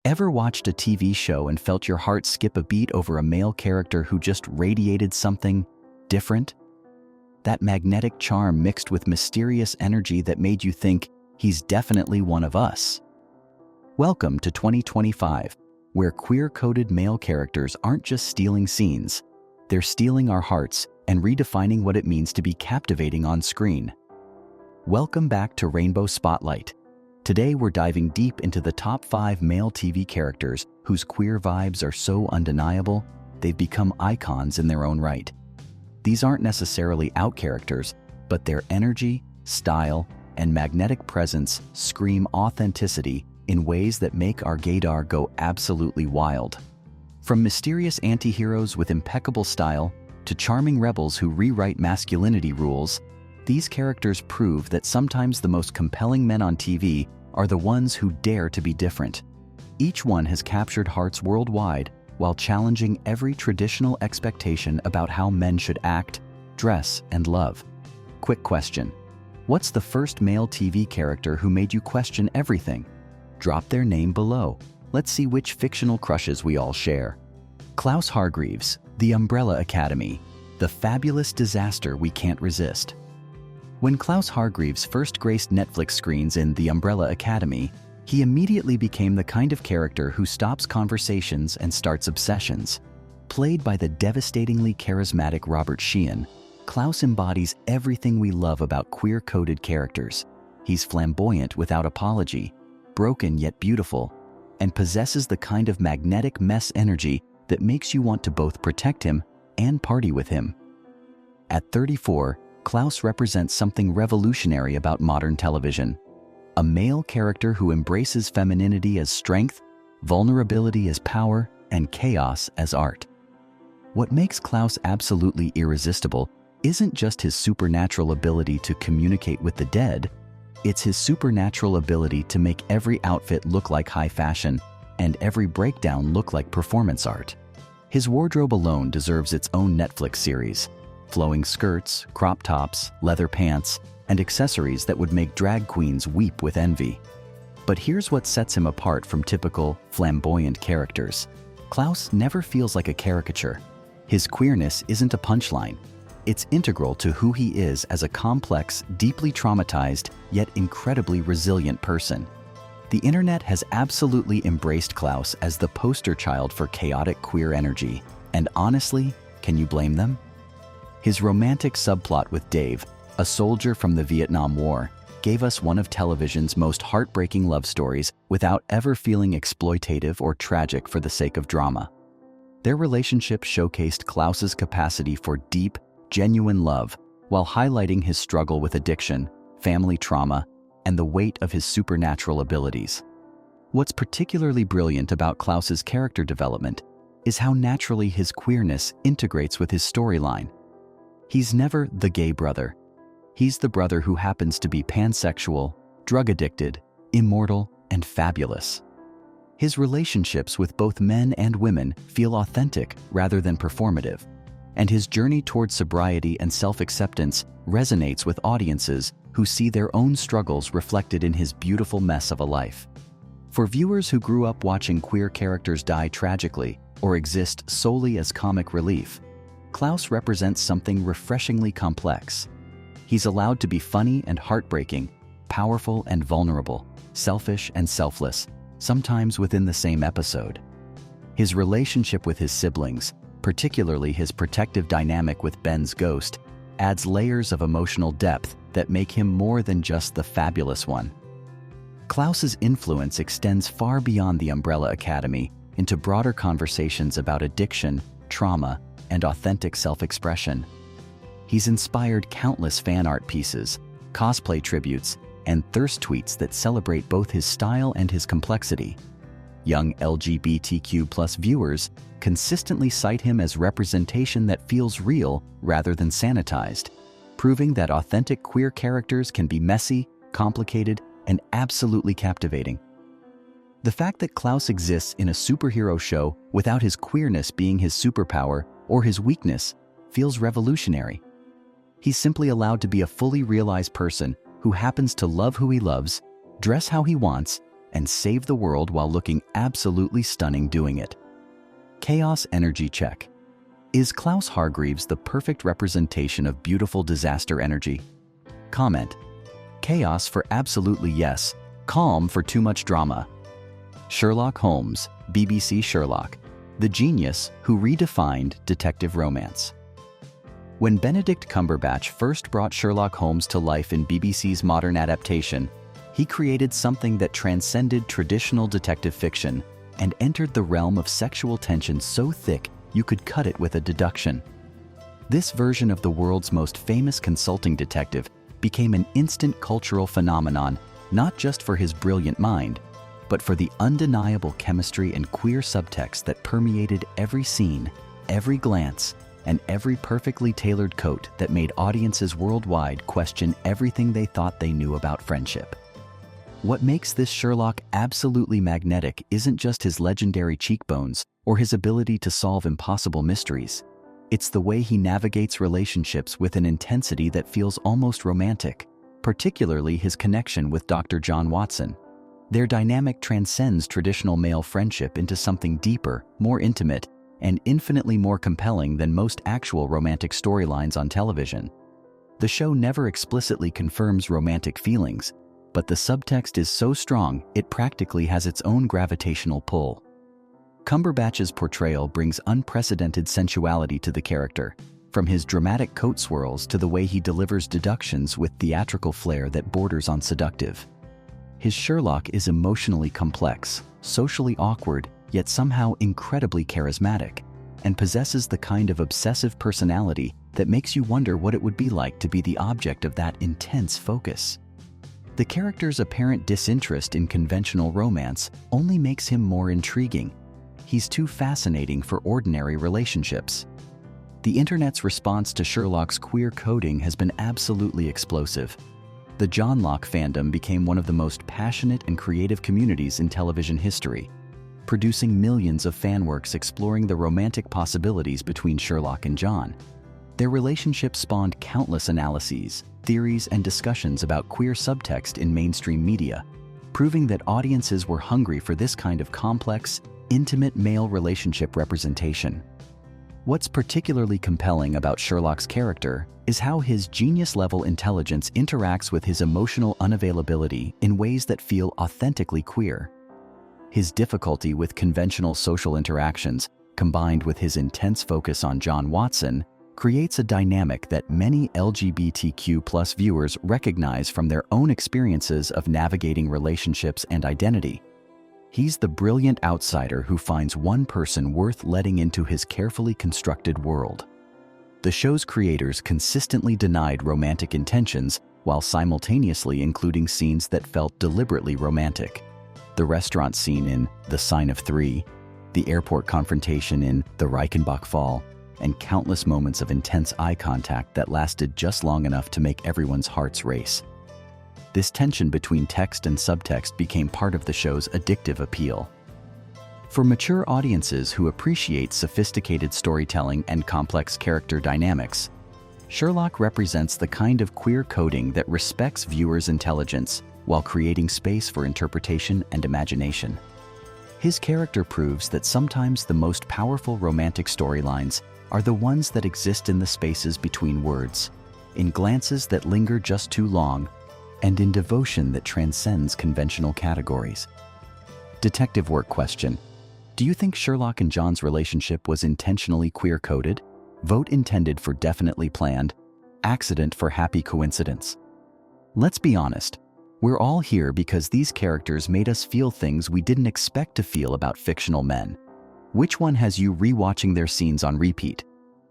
Ever watched a TV show and felt your heart skip a beat over a male character who just radiated something different? That magnetic charm mixed with mysterious energy that made you think, he's definitely one of us. Welcome to 2025, where queer-coded male characters aren't just stealing scenes, they're stealing our hearts and redefining what it means to be captivating on screen. Welcome back to Rainbow Spotlight. Today we're diving deep into the top 5 male TV characters whose queer vibes are so undeniable, they've become icons in their own right. These aren't necessarily out characters, but their energy, style, and magnetic presence scream authenticity in ways that make our gaydar go absolutely wild. From mysterious anti-heroes with impeccable style to charming rebels who rewrite masculinity rules, these characters prove that sometimes the most compelling men on TV are the ones who dare to be different. Each one has captured hearts worldwide while challenging every traditional expectation about how men should act, dress, and love. Quick question: what's the first male TV character who made you question everything? Drop their name below. Let's see which fictional crushes we all share. Klaus Hargreaves, The Umbrella Academy, the fabulous disaster we can't resist. When Klaus Hargreaves first graced Netflix screens in The Umbrella Academy, he immediately became the kind of character who stops conversations and starts obsessions. Played by the devastatingly charismatic Robert Sheehan, Klaus embodies everything we love about queer-coded characters. He's flamboyant without apology, broken yet beautiful, and possesses the kind of magnetic mess energy that makes you want to both protect him and party with him. At 34, Klaus represents something revolutionary about modern television. A male character who embraces femininity as strength, vulnerability as power, and chaos as art. What makes Klaus absolutely irresistible isn't just his supernatural ability to communicate with the dead, it's his supernatural ability to make every outfit look like high fashion and every breakdown look like performance art. His wardrobe alone deserves its own Netflix series. Flowing skirts, crop tops, leather pants, and accessories that would make drag queens weep with envy. But here's what sets him apart from typical, flamboyant characters. Klaus never feels like a caricature. His queerness isn't a punchline. It's integral to who he is as a complex, deeply traumatized, yet incredibly resilient person. The internet has absolutely embraced Klaus as the poster child for chaotic queer energy. And honestly, can you blame them? His romantic subplot with Dave, a soldier from the Vietnam War, gave us one of television's most heartbreaking love stories without ever feeling exploitative or tragic for the sake of drama. Their relationship showcased Klaus's capacity for deep, genuine love while highlighting his struggle with addiction, family trauma, and the weight of his supernatural abilities. What's particularly brilliant about Klaus's character development is how naturally his queerness integrates with his storyline. He's never the gay brother. He's the brother who happens to be pansexual, drug-addicted, immortal, and fabulous. His relationships with both men and women feel authentic rather than performative, and his journey toward sobriety and self-acceptance resonates with audiences who see their own struggles reflected in his beautiful mess of a life. For viewers who grew up watching queer characters die tragically or exist solely as comic relief, Klaus represents something refreshingly complex. He's allowed to be funny and heartbreaking, powerful and vulnerable, selfish and selfless, sometimes within the same episode. His relationship with his siblings, particularly his protective dynamic with Ben's ghost, adds layers of emotional depth that make him more than just the fabulous one. Klaus's influence extends far beyond the Umbrella Academy into broader conversations about addiction, trauma, and authentic self-expression. He's inspired countless fan art pieces, cosplay tributes, and thirst tweets that celebrate both his style and his complexity. Young LGBTQ+ viewers consistently cite him as representation that feels real rather than sanitized, proving that authentic queer characters can be messy, complicated, and absolutely captivating. The fact that Klaus exists in a superhero show without his queerness being his superpower or his weakness feels revolutionary. He's simply allowed to be a fully realized person who happens to love who he loves, dress how he wants, and save the world while looking absolutely stunning doing it. Chaos energy check. Is Klaus Hargreaves the perfect representation of beautiful disaster energy? Comment. Chaos for absolutely yes, calm for too much drama. Sherlock Holmes, BBC Sherlock, the genius who redefined detective romance. When Benedict Cumberbatch first brought Sherlock Holmes to life in BBC's modern adaptation, he created something that transcended traditional detective fiction and entered the realm of sexual tension so thick you could cut it with a deduction. This version of the world's most famous consulting detective became an instant cultural phenomenon, not just for his brilliant mind, but for the undeniable chemistry and queer subtext that permeated every scene, every glance, and every perfectly tailored coat that made audiences worldwide question everything they thought they knew about friendship. What makes this Sherlock absolutely magnetic isn't just his legendary cheekbones or his ability to solve impossible mysteries. It's the way he navigates relationships with an intensity that feels almost romantic, particularly his connection with Dr. John Watson. Their dynamic transcends traditional male friendship into something deeper, more intimate, and infinitely more compelling than most actual romantic storylines on television. The show never explicitly confirms romantic feelings, but the subtext is so strong it practically has its own gravitational pull. Cumberbatch's portrayal brings unprecedented sensuality to the character, from his dramatic coat swirls to the way he delivers deductions with theatrical flair that borders on seductive. His Sherlock is emotionally complex, socially awkward, yet somehow incredibly charismatic, and possesses the kind of obsessive personality that makes you wonder what it would be like to be the object of that intense focus. The character's apparent disinterest in conventional romance only makes him more intriguing. He's too fascinating for ordinary relationships. The internet's response to Sherlock's queer coding has been absolutely explosive. The John Locke fandom became one of the most passionate and creative communities in television history, producing millions of fanworks exploring the romantic possibilities between Sherlock and John. Their relationship spawned countless analyses, theories, and discussions about queer subtext in mainstream media, proving that audiences were hungry for this kind of complex, intimate male relationship representation. What's particularly compelling about Sherlock's character is how his genius-level intelligence interacts with his emotional unavailability in ways that feel authentically queer. His difficulty with conventional social interactions, combined with his intense focus on John Watson, creates a dynamic that many LGBTQ+ viewers recognize from their own experiences of navigating relationships and identity. He's the brilliant outsider who finds one person worth letting into his carefully constructed world. The show's creators consistently denied romantic intentions while simultaneously including scenes that felt deliberately romantic. The restaurant scene in The Sign of Three, the airport confrontation in The Reichenbach Fall, and countless moments of intense eye contact that lasted just long enough to make everyone's hearts race. This tension between text and subtext became part of the show's addictive appeal. For mature audiences who appreciate sophisticated storytelling and complex character dynamics, Sherlock represents the kind of queer coding that respects viewers' intelligence while creating space for interpretation and imagination. His character proves that sometimes the most powerful romantic storylines are the ones that exist in the spaces between words, in glances that linger just too long, and in devotion that transcends conventional categories. Detective work question. Do you think Sherlock and John's relationship was intentionally queer-coded? Vote intended for definitely planned, accident for happy coincidence. Let's be honest. We're all here because these characters made us feel things we didn't expect to feel about fictional men. Which one has you rewatching their scenes on repeat?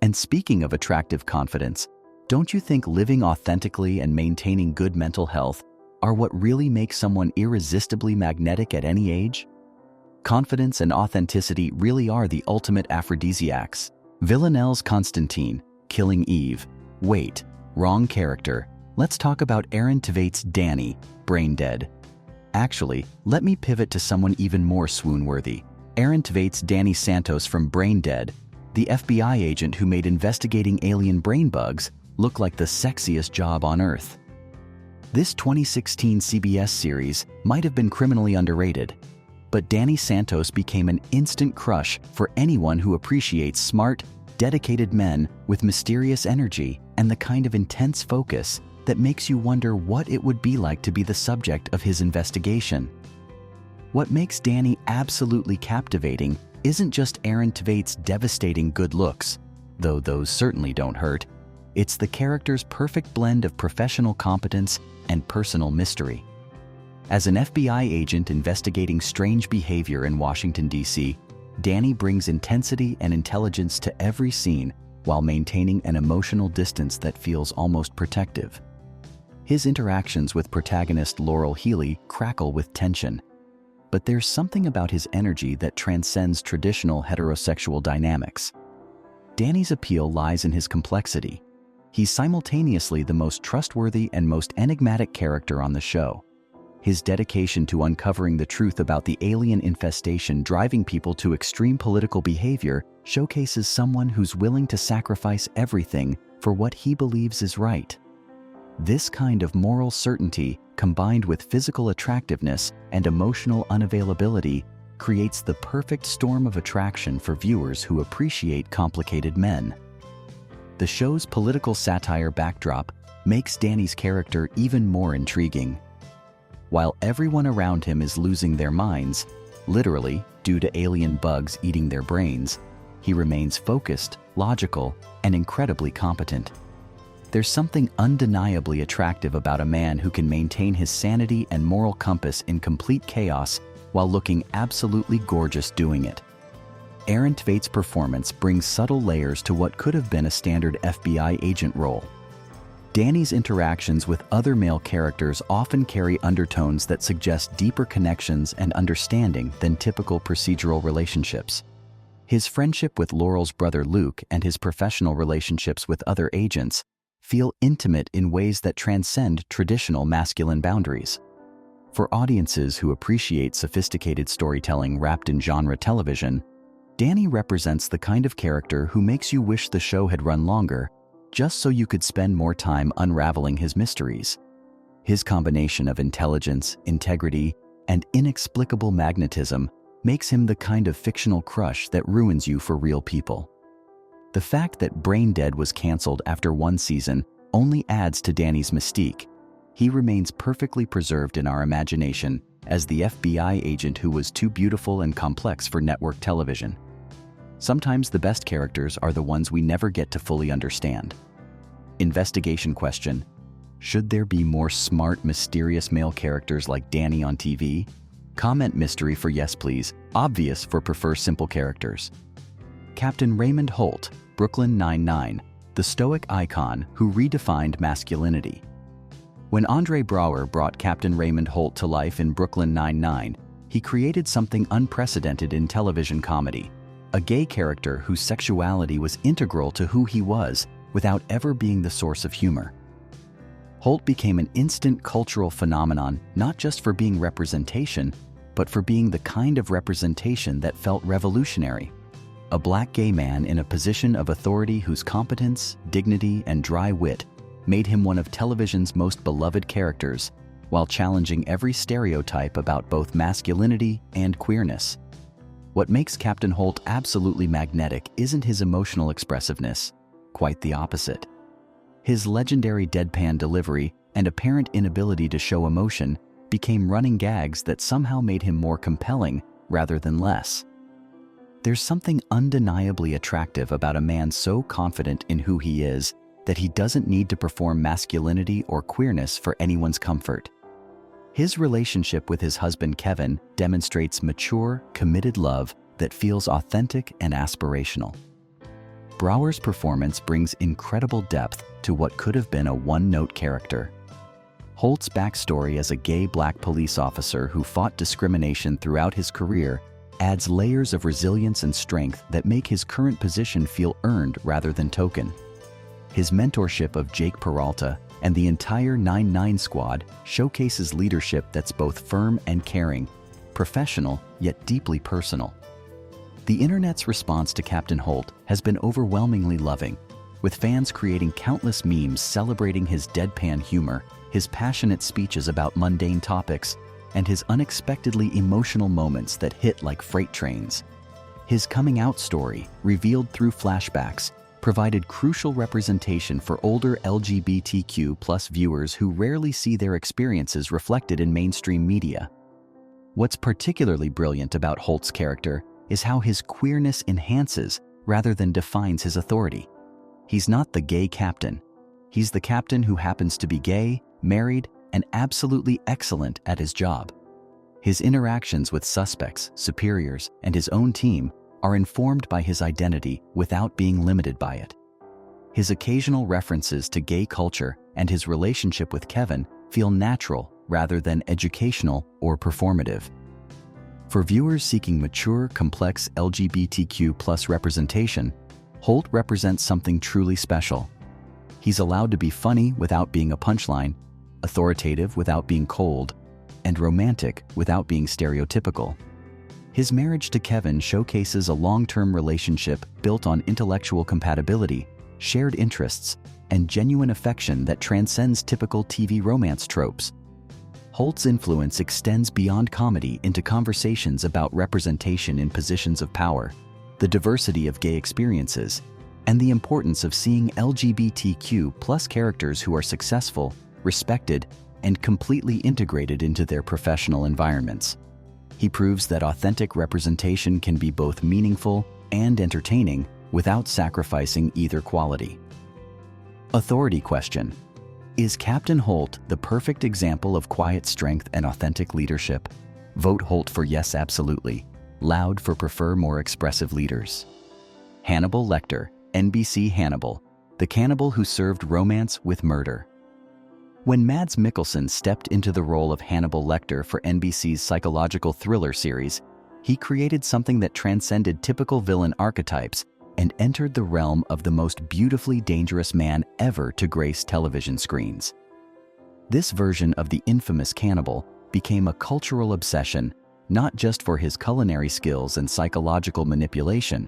And speaking of attractive confidence, don't you think living authentically and maintaining good mental health are what really makes someone irresistibly magnetic at any age? Confidence and authenticity really are the ultimate aphrodisiacs. Villanelle's Constantine, killing Eve. Wait, wrong character. Let's talk about Aaron Tveit's Danny, brain dead. Actually, let me pivot to someone even more swoon-worthy. Aaron Tveit's Danny Santos from Brain Dead, the FBI agent who made investigating alien brain bugs look like the sexiest job on Earth. This 2016 CBS series might have been criminally underrated, but Danny Santos became an instant crush for anyone who appreciates smart, dedicated men with mysterious energy and the kind of intense focus that makes you wonder what it would be like to be the subject of his investigation. What makes Danny absolutely captivating isn't just Aaron Tveit's devastating good looks, though those certainly don't hurt. It's the character's perfect blend of professional competence and personal mystery. As an FBI agent investigating strange behavior in Washington, D.C., Danny brings intensity and intelligence to every scene while maintaining an emotional distance that feels almost protective. His interactions with protagonist Laurel Healy crackle with tension, but there's something about his energy that transcends traditional heterosexual dynamics. Danny's appeal lies in his complexity. He's simultaneously the most trustworthy and most enigmatic character on the show. His dedication to uncovering the truth about the alien infestation driving people to extreme political behavior showcases someone who's willing to sacrifice everything for what he believes is right. This kind of moral certainty, combined with physical attractiveness and emotional unavailability, creates the perfect storm of attraction for viewers who appreciate complicated men. The show's political satire backdrop makes Danny's character even more intriguing. While everyone around him is losing their minds, literally due to alien bugs eating their brains, he remains focused, logical, and incredibly competent. There's something undeniably attractive about a man who can maintain his sanity and moral compass in complete chaos while looking absolutely gorgeous doing it. Aaron Tveit's performance brings subtle layers to what could have been a standard FBI agent role. Danny's interactions with other male characters often carry undertones that suggest deeper connections and understanding than typical procedural relationships. His friendship with Laurel's brother Luke and his professional relationships with other agents feel intimate in ways that transcend traditional masculine boundaries. For audiences who appreciate sophisticated storytelling wrapped in genre television, Danny represents the kind of character who makes you wish the show had run longer, just so you could spend more time unraveling his mysteries. His combination of intelligence, integrity, and inexplicable magnetism makes him the kind of fictional crush that ruins you for real people. The fact that Brain Dead was canceled after one season only adds to Danny's mystique. He remains perfectly preserved in our imagination as the FBI agent who was too beautiful and complex for network television. Sometimes the best characters are the ones we never get to fully understand. Investigation question: should there be more smart, mysterious male characters like Danny on TV? Comment mystery for yes please, obvious for prefer simple characters. Captain Raymond Holt, Brooklyn Nine-Nine, the stoic icon who redefined masculinity. When Andre Braugher brought Captain Raymond Holt to life in Brooklyn Nine-Nine, he created something unprecedented in television comedy: a gay character whose sexuality was integral to who he was without ever being the source of humor. Holt became an instant cultural phenomenon not just for being representation, but for being the kind of representation that felt revolutionary. A black gay man in a position of authority whose competence, dignity, and dry wit made him one of television's most beloved characters, while challenging every stereotype about both masculinity and queerness. What makes Captain Holt absolutely magnetic isn't his emotional expressiveness, quite the opposite. His legendary deadpan delivery and apparent inability to show emotion became running gags that somehow made him more compelling rather than less. There's something undeniably attractive about a man so confident in who he is that he doesn't need to perform masculinity or queerness for anyone's comfort. His relationship with his husband Kevin demonstrates mature, committed love that feels authentic and aspirational. Braugher's performance brings incredible depth to what could have been a one-note character. Holt's backstory as a gay black police officer who fought discrimination throughout his career adds layers of resilience and strength that make his current position feel earned rather than token. His mentorship of Jake Peralta and the entire 9-9 squad showcases leadership that's both firm and caring, professional yet deeply personal. The internet's response to Captain Holt has been overwhelmingly loving, with fans creating countless memes celebrating his deadpan humor, his passionate speeches about mundane topics, and his unexpectedly emotional moments that hit like freight trains. His coming-out story, revealed through flashbacks, provided crucial representation for older LGBTQ+ viewers who rarely see their experiences reflected in mainstream media. What's particularly brilliant about Holt's character is how his queerness enhances rather than defines his authority. He's not the gay captain. He's the captain who happens to be gay, married, and absolutely excellent at his job. His interactions with suspects, superiors, and his own team are informed by his identity without being limited by it. His occasional references to gay culture and his relationship with Kevin feel natural rather than educational or performative. For viewers seeking mature, complex LGBTQ+ representation, Holt represents something truly special. He's allowed to be funny without being a punchline, authoritative without being cold, and romantic without being stereotypical. His marriage to Kevin showcases a long-term relationship built on intellectual compatibility, shared interests, and genuine affection that transcends typical TV romance tropes. Holt's influence extends beyond comedy into conversations about representation in positions of power, the diversity of gay experiences, and the importance of seeing LGBTQ+ characters who are successful, respected, and completely integrated into their professional environments. He proves that authentic representation can be both meaningful and entertaining without sacrificing either quality. Authority question. Is Captain Holt the perfect example of quiet strength and authentic leadership? Vote Holt for yes, absolutely. Loud for prefer more expressive leaders. Hannibal Lecter, NBC Hannibal, the cannibal who served romance with murder. When Mads Mikkelsen stepped into the role of Hannibal Lecter for NBC's psychological thriller series, he created something that transcended typical villain archetypes and entered the realm of the most beautifully dangerous man ever to grace television screens. This version of the infamous cannibal became a cultural obsession, not just for his culinary skills and psychological manipulation,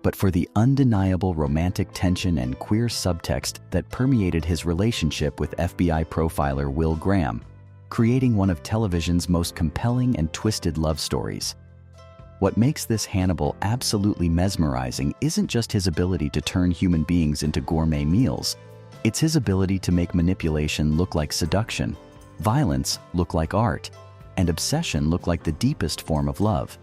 but for the undeniable romantic tension and queer subtext that permeated his relationship with FBI profiler Will Graham, creating one of television's most compelling and twisted love stories. What makes this Hannibal absolutely mesmerizing isn't just his ability to turn human beings into gourmet meals. It's his ability to make manipulation look like seduction, violence look like art, and obsession look like the deepest form of love.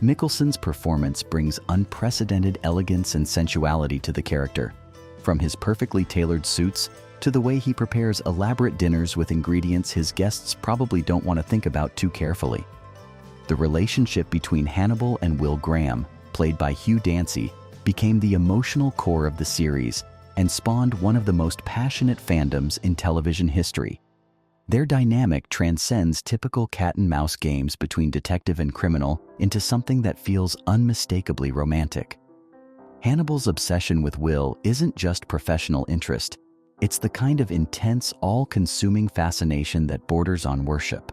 Mikkelsen's performance brings unprecedented elegance and sensuality to the character, from his perfectly tailored suits to the way he prepares elaborate dinners with ingredients his guests probably don't want to think about too carefully. The relationship between Hannibal and Will Graham, played by Hugh Dancy, became the emotional core of the series and spawned one of the most passionate fandoms in television history. Their dynamic transcends typical cat-and-mouse games between detective and criminal into something that feels unmistakably romantic. Hannibal's obsession with Will isn't just professional interest. It's the kind of intense, all-consuming fascination that borders on worship.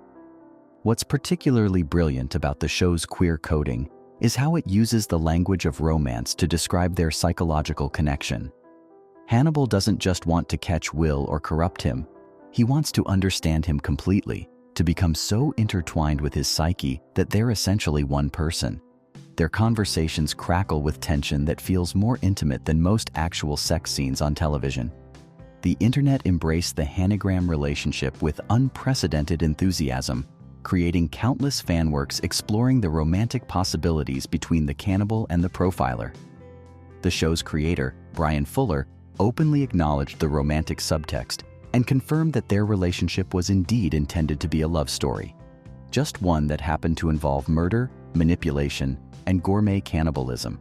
What's particularly brilliant about the show's queer coding is how it uses the language of romance to describe their psychological connection. Hannibal doesn't just want to catch Will or corrupt him. He wants to understand him completely, to become so intertwined with his psyche that they're essentially one person. Their conversations crackle with tension that feels more intimate than most actual sex scenes on television. The internet embraced the Hannigram relationship with unprecedented enthusiasm, creating countless fanworks exploring the romantic possibilities between the cannibal and the profiler. The show's creator, Brian Fuller, openly acknowledged the romantic subtext and confirmed that their relationship was indeed intended to be a love story, just one that happened to involve murder, manipulation, and gourmet cannibalism.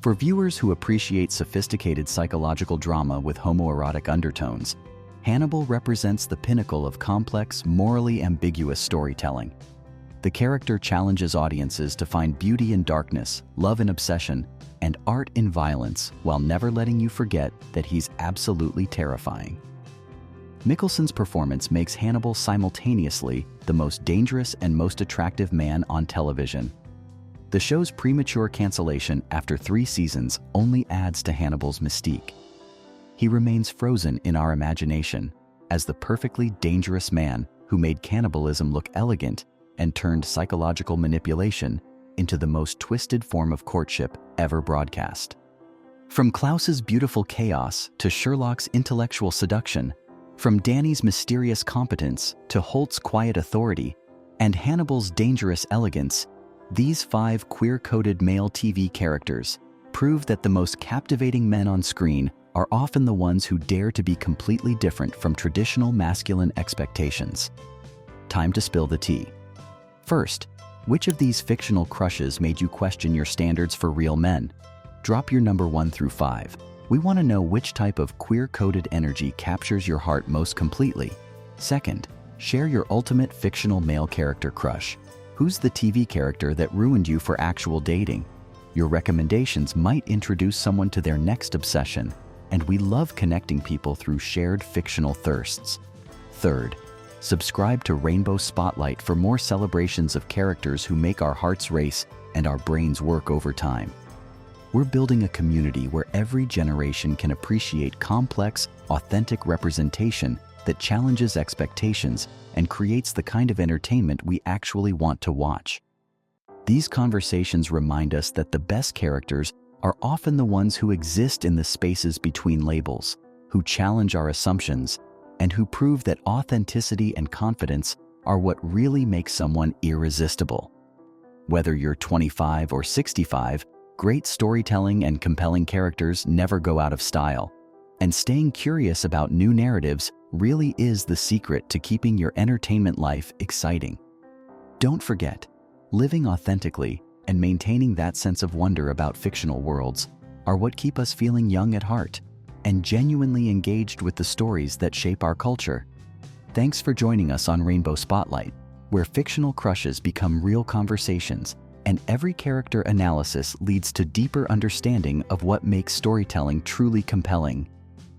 For viewers who appreciate sophisticated psychological drama with homoerotic undertones, Hannibal represents the pinnacle of complex, morally ambiguous storytelling. The character challenges audiences to find beauty in darkness, love in obsession, and art in violence, while never letting you forget that he's absolutely terrifying. Mikkelsen's performance makes Hannibal simultaneously the most dangerous and most attractive man on television. The show's premature cancellation after 3 seasons only adds to Hannibal's mystique. he remains frozen in our imagination as the perfectly dangerous man who made cannibalism look elegant and turned psychological manipulation into the most twisted form of courtship ever broadcast. From Klaus's beautiful chaos to Sherlock's intellectual seduction, from Danny's mysterious competence to Holt's quiet authority, and Hannibal's dangerous elegance, these 5 queer-coded male TV characters prove that the most captivating men on screen are often the ones who dare to be completely different from traditional masculine expectations. Time to spill the tea. First, which of these fictional crushes made you question your standards for real men? Drop your number 1 through 5. We want to know which type of queer-coded energy captures your heart most completely. Second, share your ultimate fictional male character crush. Who's the TV character that ruined you for actual dating? Your recommendations might introduce someone to their next obsession, and we love connecting people through shared fictional thirsts. Third, subscribe to Rainbow Spotlight for more celebrations of characters who make our hearts race and our brains work overtime. We're building a community where every generation can appreciate complex, authentic representation that challenges expectations and creates the kind of entertainment we actually want to watch. These conversations remind us that the best characters are often the ones who exist in the spaces between labels, who challenge our assumptions, and who prove that authenticity and confidence are what really make someone irresistible. Whether you're 25 or 65, great storytelling and compelling characters never go out of style, and staying curious about new narratives really is the secret to keeping your entertainment life exciting. Don't forget, living authentically and maintaining that sense of wonder about fictional worlds are what keep us feeling young at heart and genuinely engaged with the stories that shape our culture. Thanks for joining us on Rainbow Spotlight, where fictional crushes become real conversations and every character analysis leads to deeper understanding of what makes storytelling truly compelling.